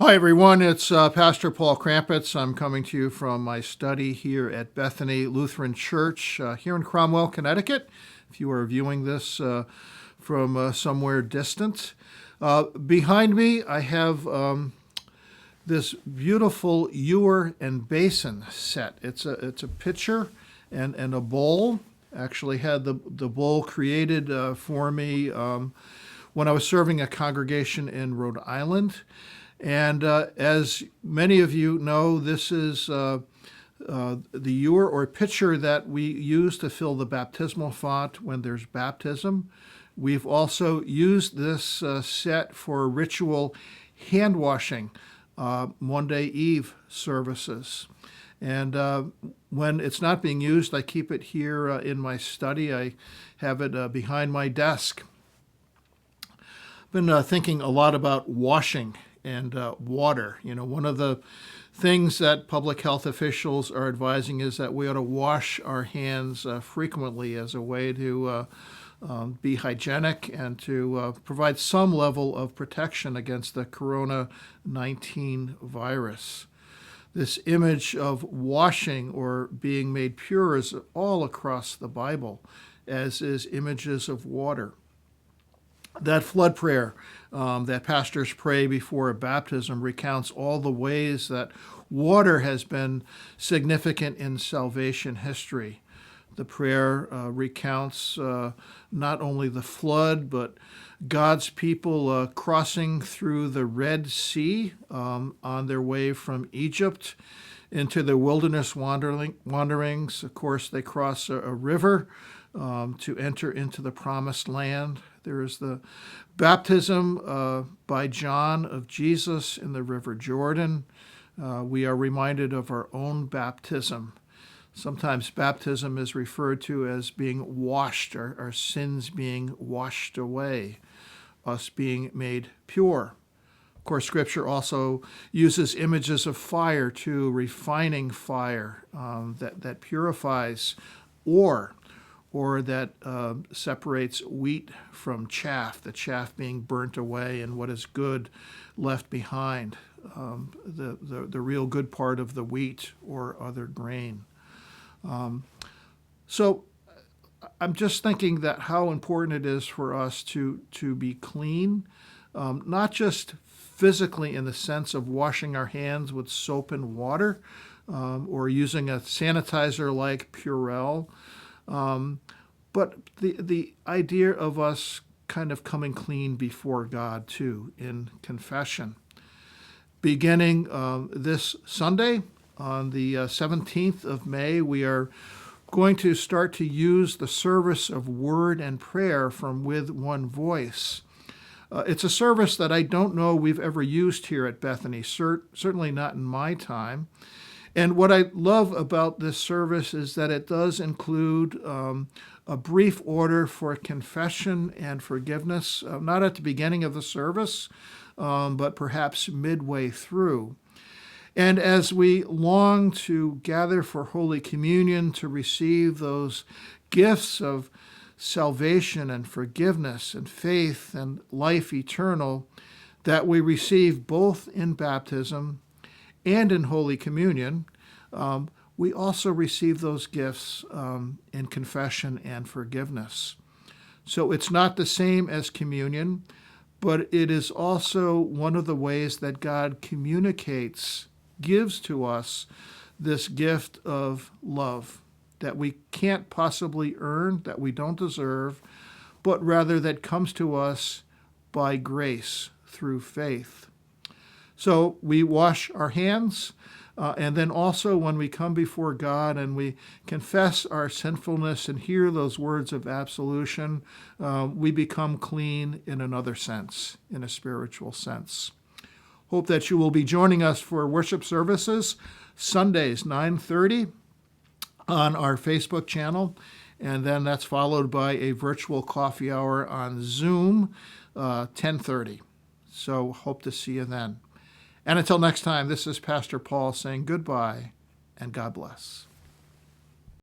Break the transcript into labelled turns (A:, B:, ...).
A: Hi, everyone. It's Pastor Paul Krampitz. I'm coming to you from my study here at Bethany Lutheran Church here in Cromwell, Connecticut, if you are viewing this from somewhere distant. Behind me, I have this beautiful ewer and basin set. It's a pitcher and a bowl. Actually had the bowl created for me when I was serving a congregation in Rhode Island. And as many of you know, this is the ewer or pitcher that we use to fill the baptismal font when there's baptism. We've also used this set for ritual hand washing, Monday Eve services. And when it's not being used, I keep it here in my study. I have it behind my desk. I've been thinking a lot about washing and water. You know, one of the things that public health officials are advising is that we ought to wash our hands frequently as a way to be hygienic and to provide some level of protection against the corona-19 virus. This image of washing or being made pure is all across the Bible, as is images of water. That flood prayer that pastors pray before a baptism recounts all the ways that water has been significant in salvation history. The prayer recounts not only the flood, but God's people crossing through the Red Sea on their way from Egypt into the wilderness wanderings. Of course, they cross a river to enter into the promised land. There is the baptism by John of Jesus in the River Jordan. We are reminded of our own baptism. Sometimes baptism is referred to as being washed, our sins being washed away, us being made pure. Of course, Scripture also uses images of fire too, refining fire that purifies ore, or that separates wheat from chaff, the chaff being burnt away and what is good left behind, the real good part of the wheat or other grain. So I'm just thinking that how important it is for us to be clean, not just physically in the sense of washing our hands with soap and water or using a sanitizer like Purell, but the idea of us kind of coming clean before God too in confession. Beginning this Sunday, on the 17th of May, we are going to start to use the service of word and prayer from With One Voice. It's a service that I don't know we've ever used here at Bethany, certainly not in my time. And what I love about this service is that it does include a brief order for confession and forgiveness, not at the beginning of the service, but perhaps midway through. And as we long to gather for Holy Communion to receive those gifts of salvation and forgiveness and faith and life eternal that we receive both in baptism and in Holy Communion, we also receive those gifts in confession and forgiveness. So it's not the same as communion, but it is also one of the ways that God gives to us this gift of love that we can't possibly earn, that we don't deserve, but rather that comes to us by grace through faith. So we wash our hands, and then also when we come before God and we confess our sinfulness and hear those words of absolution, we become clean in another sense, in a spiritual sense. Hope that you will be joining us for worship services Sundays, 9:30 on our Facebook channel, and then that's followed by a virtual coffee hour on Zoom, 10:30. So hope to see you then. And until next time, this is Pastor Paul saying goodbye and God bless.